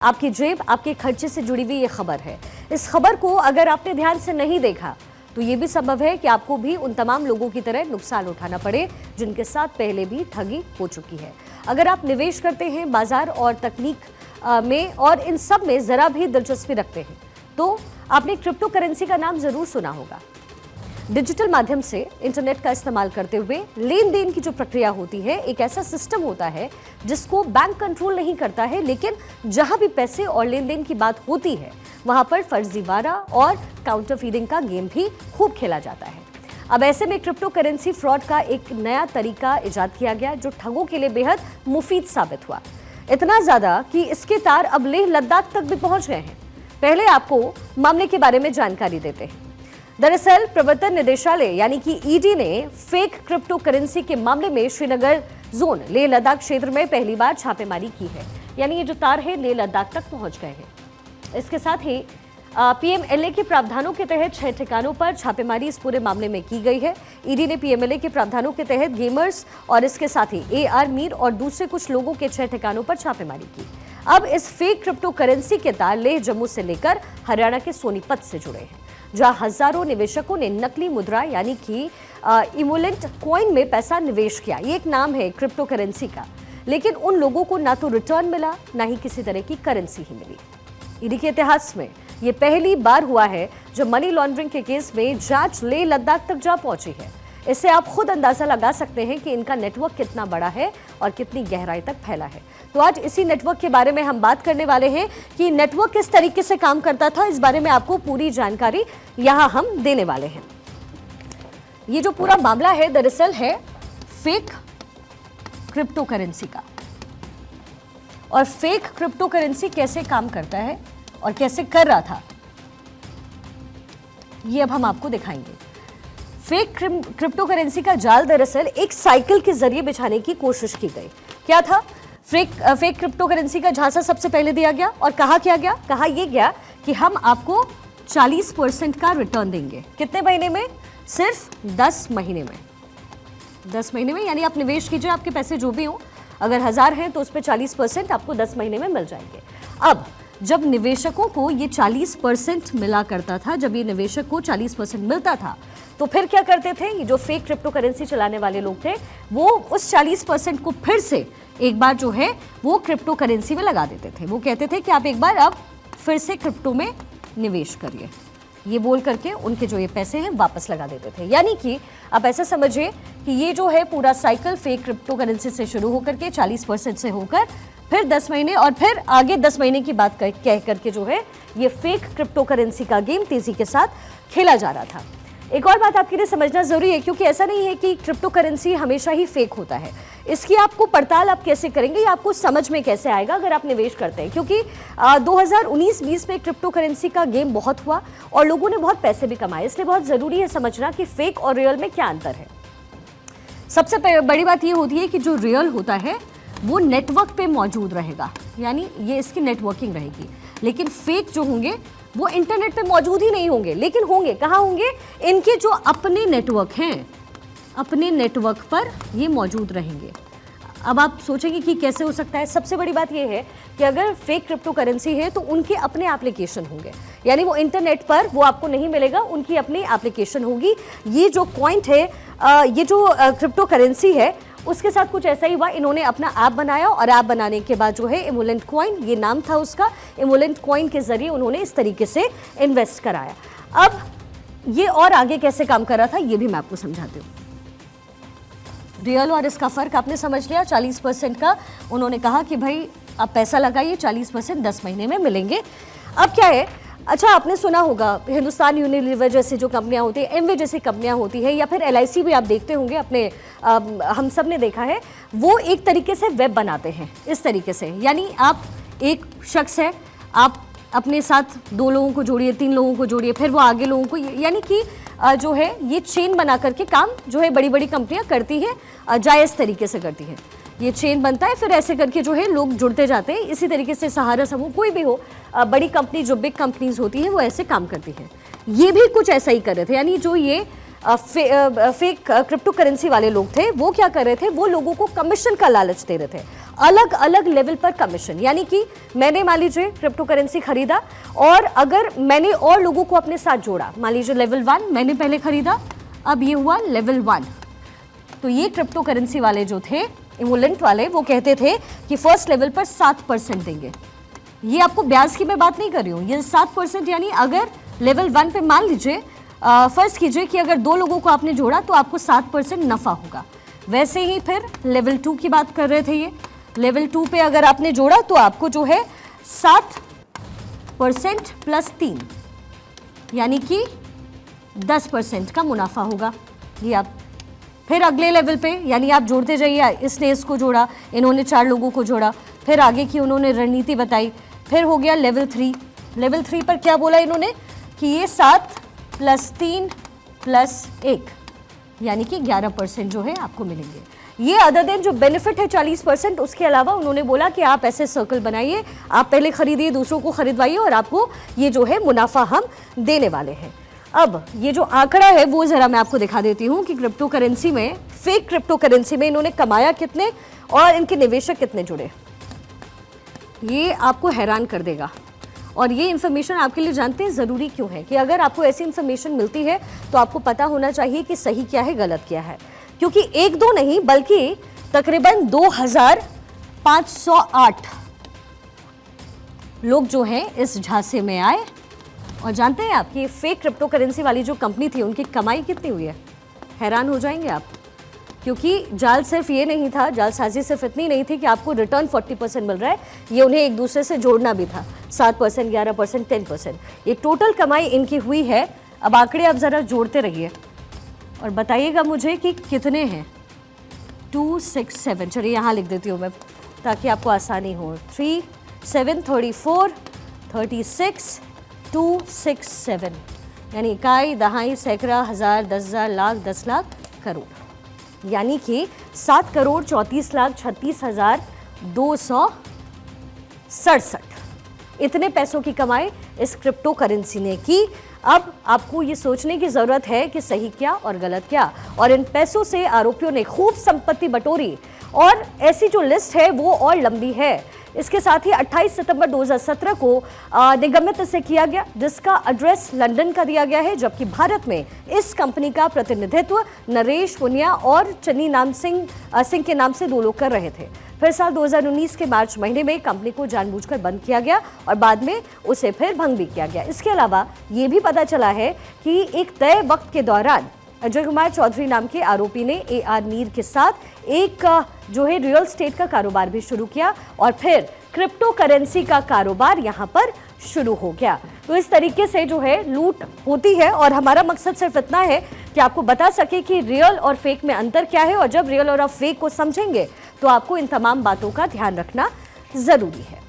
आपकी जेब आपके खर्चे से जुड़ी हुई ये खबर है। इस खबर को अगर आपने ध्यान से नहीं देखा तो ये भी संभव है कि आपको भी उन तमाम लोगों की तरह नुकसान उठाना पड़े जिनके साथ पहले भी ठगी हो चुकी है। अगर आप निवेश करते हैं बाजार और तकनीक में और इन सब में जरा भी दिलचस्पी रखते हैं तो आपने क्रिप्टो करेंसी का नाम जरूर सुना होगा। डिजिटल माध्यम से इंटरनेट का इस्तेमाल करते हुए लेन देन की जो प्रक्रिया होती है, एक ऐसा सिस्टम होता है जिसको बैंक कंट्रोल नहीं करता है, लेकिन जहां भी पैसे और लेन देन की बात होती है वहां पर फर्जीवाड़ा और काउंटरफीडिंग का गेम भी खूब खेला जाता है। अब ऐसे में क्रिप्टो करेंसी फ्रॉड का एक नया तरीका इजाद किया गया जो ठगों के लिए बेहद मुफीद साबित हुआ। इतना ज्यादा कि इसके तार अब लेह लद्दाख तक भी पहुंच गए हैं। पहले आपको मामले के बारे में जानकारी देते हैं। दरअसल प्रवर्तन निदेशालय यानी कि ईडी ने फेक क्रिप्टो करेंसी के मामले में श्रीनगर जोन लेह लद्दाख क्षेत्र में पहली बार छापेमारी की है। यानी ये जो तार है लेह लद्दाख तक पहुंच गए हैं। इसके साथ ही पीएमएलए के प्रावधानों के तहत 6 ठिकानों पर छापेमारी इस पूरे मामले में की गई है। ईडी ने पीएमएलए के प्रावधानों के तहत गेमर्स और इसके साथ ही एआर मीर और दूसरे कुछ लोगों के 6 ठिकानों पर छापेमारी की। अब इस फेक क्रिप्टो करेंसी के तार लेह जम्मू से लेकर हरियाणा के सोनीपत से जुड़े हैं, जहां हजारों निवेशकों ने नकली मुद्रा यानी कि इमोलेंट कॉइन में पैसा निवेश किया। ये एक नाम है क्रिप्टो करेंसी का, लेकिन उन लोगों को ना तो रिटर्न मिला ना ही किसी तरह की करेंसी ही मिली। ईडी के इतिहास में ये पहली बार हुआ है जब मनी लॉन्ड्रिंग के केस में जांच लेह लद्दाख तक जा पहुंची है। इससे आप खुद अंदाजा लगा सकते हैं कि इनका नेटवर्क कितना बड़ा है और कितनी गहराई तक फैला है। तो आज इसी नेटवर्क के बारे में हम बात करने वाले हैं कि नेटवर्क किस तरीके से काम करता था। इस बारे में आपको पूरी जानकारी यहां हम देने वाले हैं। ये जो पूरा मामला है दरअसल है फेक क्रिप्टो करेंसी का, और फेक क्रिप्टो करेंसी कैसे काम करता है और कैसे कर रहा था ये अब हम आपको दिखाएंगे। फेक क्रिप्टो करेंसी का जाल दरअसल एक साइकिल के जरिए बिछाने की कोशिश की गई। क्या था? फेक क्रिप्टो करेंसी का झांसा सबसे पहले दिया गया और कहा क्या गया? कहा यह गया कि हम आपको 40% का रिटर्न देंगे। कितने महीने में? सिर्फ 10 महीने में। 10 महीने में यानी आप निवेश कीजिए, आपके पैसे जो भी हो, अगर 1000 हैं तो उस पर 40% आपको 10 महीने में मिल जाएंगे। अब जब निवेशकों को ये 40% मिला करता था, जब ये निवेशक को 40% मिलता था तो फिर क्या करते थे? ये जो फेक क्रिप्टो करेंसी चलाने वाले लोग थे वो उस 40% को फिर से एक बार जो है वो क्रिप्टो करेंसी में लगा देते थे। वो कहते थे कि आप एक बार अब फिर से क्रिप्टो में निवेश करिए, ये बोल करके उनके जो ये पैसे हैं वापस लगा देते थे। यानी कि आप ऐसा समझिए कि ये जो है पूरा साइकिल फेक क्रिप्टो करेंसी से शुरू होकर के 40% से होकर फिर 10 महीने और फिर आगे 10 महीने की बात कह करके जो है ये फेक क्रिप्टो करेंसी का गेम तेजी के साथ खेला जा रहा था। एक और बात आपके लिए समझना जरूरी है, क्योंकि ऐसा नहीं है कि क्रिप्टो करेंसी हमेशा ही फेक होता है। इसकी आपको पड़ताल आप कैसे करेंगे, ये आपको समझ में कैसे आएगा अगर आप निवेश करते हैं, क्योंकि 2019-20 में क्रिप्टो करेंसी का गेम बहुत हुआ और लोगों ने बहुत पैसे भी कमाए। इसलिए बहुत जरूरी है समझना कि फेक और रियल में क्या अंतर है। सबसे बड़ी बात ये होती है कि जो रियल होता है वो नेटवर्क पे मौजूद रहेगा, यानी ये इसकी नेटवर्किंग रहेगी, लेकिन फेक जो होंगे वो इंटरनेट पे मौजूद ही नहीं होंगे। लेकिन होंगे कहाँ होंगे? इनके जो अपने नेटवर्क हैं, अपने नेटवर्क पर ये मौजूद रहेंगे। अब आप सोचेंगे कि कैसे हो सकता है? सबसे बड़ी बात ये है कि अगर फेक क्रिप्टो करेंसी है तो उनके अपने एप्लीकेशन होंगे, यानी वो इंटरनेट पर वो आपको नहीं मिलेगा, उनकी अपनी एप्लीकेशन होगी। ये जो कॉइन है, ये जो क्रिप्टो करेंसी है उसके साथ कुछ ऐसा ही हुआ। इन्होंने अपना ऐप बनाया और ऐप बनाने के बाद जो है इमोलेंट कॉइन, ये नाम था उसका, इमोलेंट कॉइन के जरिए उन्होंने इस तरीके से इन्वेस्ट कराया। अब ये और आगे कैसे काम कर रहा था ये भी मैं आपको समझाती हूँ। रियल और इसका फर्क आपने समझ लिया। 40% का उन्होंने कहा कि भाई आप पैसा लगाइए, 40% 10 महीने में मिलेंगे। अब क्या है? अच्छा, आपने सुना होगा हिंदुस्तान यूनिलीवर जैसी जो कंपनियां होती है, एमवे जैसी कंपनियां होती है, या फिर एलआईसी भी आप देखते होंगे अपने, हम सब ने देखा है, वो एक तरीके से वेब बनाते हैं इस तरीके से। यानी आप एक शख्स है, आप अपने साथ 2 लोगों को जोड़िए, 3 लोगों को जोड़िए, फिर वो आगे लोगों को, यानी कि जो है ये चेन बना करके काम जो है बड़ी बड़ी कंपनियां करती है, जायज़ तरीके से करती है। ये चेन बनता है, फिर ऐसे करके जो है लोग जुड़ते जाते हैं। इसी तरीके से सहारा समूह, कोई भी हो, बड़ी कंपनी जो बिग कंपनीज होती हैं वो ऐसे काम करती हैं। ये भी कुछ ऐसा ही कर रहे थे। यानी जो ये फेक क्रिप्टो करेंसी वाले लोग थे वो क्या कर रहे थे? वो लोगों को कमीशन का लालच दे रहे थे। अलग अलग लेवल पर कमीशन, यानी कि मैंने मान लीजिए क्रिप्टो करेंसी खरीदा और अगर मैंने और लोगों को अपने साथ जोड़ा, मान लीजिए लेवल 1 मैंने पहले खरीदा, अब ये हुआ लेवल 1, तो ये क्रिप्टो करेंसी वाले जो थे इमोलेंट वाले, वो कहते थे कि फर्स्ट लेवल पर 7% देंगे। ये आपको ब्याज की मैं बात नहीं कर रही हूँ, ये 7% यानी अगर लेवल 1 पे मान लीजिए फर्ज कीजिए कि अगर 2 लोगों को आपने जोड़ा तो आपको 7% नफा होगा। वैसे ही फिर लेवल 2 की बात कर रहे थे, ये लेवल 2 पे अगर आपने जोड़ा तो आपको जो है 7% प्लस 3 यानी कि 10% का मुनाफा होगा। ये आप फिर अगले लेवल पे, यानी आप जोड़ते जाइए, इसने इसको जोड़ा, इन्होंने 4 लोगों को जोड़ा, फिर आगे की उन्होंने रणनीति बताई, फिर हो गया लेवल 3। लेवल 3 पर क्या बोला इन्होंने कि ये 7 प्लस 3 प्लस 1 यानी कि 11% जो है आपको मिलेंगे। ये अदर देन जो बेनिफिट है 40%, उसके अलावा उन्होंने बोला कि आप ऐसे सर्कल बनाइए, आप पहले खरीदिए, दूसरों को खरीदवाइए और आपको ये जो है मुनाफा हम देने वाले हैं। अब ये जो आंकड़ा है वो जरा मैं आपको दिखा देती हूँ कि क्रिप्टो करेंसी में, फेक क्रिप्टो करेंसी में इन्होंने कमाया कितने और इनके निवेशक कितने जुड़े, ये आपको हैरान कर देगा। और ये इन्फॉर्मेशन आपके लिए जानते हैं ज़रूरी क्यों है कि अगर आपको ऐसी इन्फॉर्मेशन मिलती है तो आपको पता होना चाहिए कि सही क्या है, गलत क्या है, क्योंकि 1-2 नहीं बल्कि तकरीबन 2508 लोग जो हैं इस झांसे में आए। और जानते हैं आप कि फेक क्रिप्टो करेंसी वाली जो कंपनी थी उनकी कमाई कितनी हुई है, हैरान हो जाएंगे आप, क्योंकि जाल सिर्फ ये नहीं था, जालसाजी सिर्फ इतनी नहीं थी कि आपको रिटर्न 40% मिल रहा है, ये उन्हें एक दूसरे से जोड़ना भी था, 7%, 11%, 10%, ये टोटल कमाई इनकी हुई है। अब आंकड़े आप ज़रा जोड़ते रहिए और बताइएगा मुझे कि कितने हैं। 267, चलिए यहाँ लिख देती हूँ मैं ताकि आपको आसानी हो, 3, 7, 34, 36, 267 यानी इकाई, दहाई, सैकड़ा, हज़ार, 10,000, लाख, 10 लाख, करोड़, यानी कि 7,34,36,267 इतने पैसों की कमाई इस क्रिप्टो करेंसी ने की। अब आपको ये सोचने की ज़रूरत है कि सही क्या और गलत क्या, और इन पैसों से आरोपियों ने खूब संपत्ति बटोरी और ऐसी जो लिस्ट है वो और लंबी है। इसके साथ ही 28 सितंबर 2017 को निगमित इसे किया गया, जिसका एड्रेस लंदन का दिया गया है, जबकि भारत में इस कंपनी का प्रतिनिधित्व नरेश पुनिया और चन्नी नाम सिंह के नाम से 2 लोग कर रहे थे। फिर साल 2019 के मार्च महीने में कंपनी को जानबूझकर बंद किया गया और बाद में उसे फिर भंग भी किया गया। इसके अलावा ये भी पता चला है कि एक तय वक्त के दौरान अजय कुमार चौधरी नाम के आरोपी ने AR मीर के साथ एक जो है रियल एस्टेट का कारोबार भी शुरू किया और फिर क्रिप्टो करेंसी का कारोबार यहाँ पर शुरू हो गया। तो इस तरीके से जो है लूट होती है और हमारा मकसद सिर्फ इतना है कि आपको बता सके कि रियल और फेक में अंतर क्या है, और जब रियल और फेक को समझेंगे तो आपको इन तमाम बातों का ध्यान रखना जरूरी है।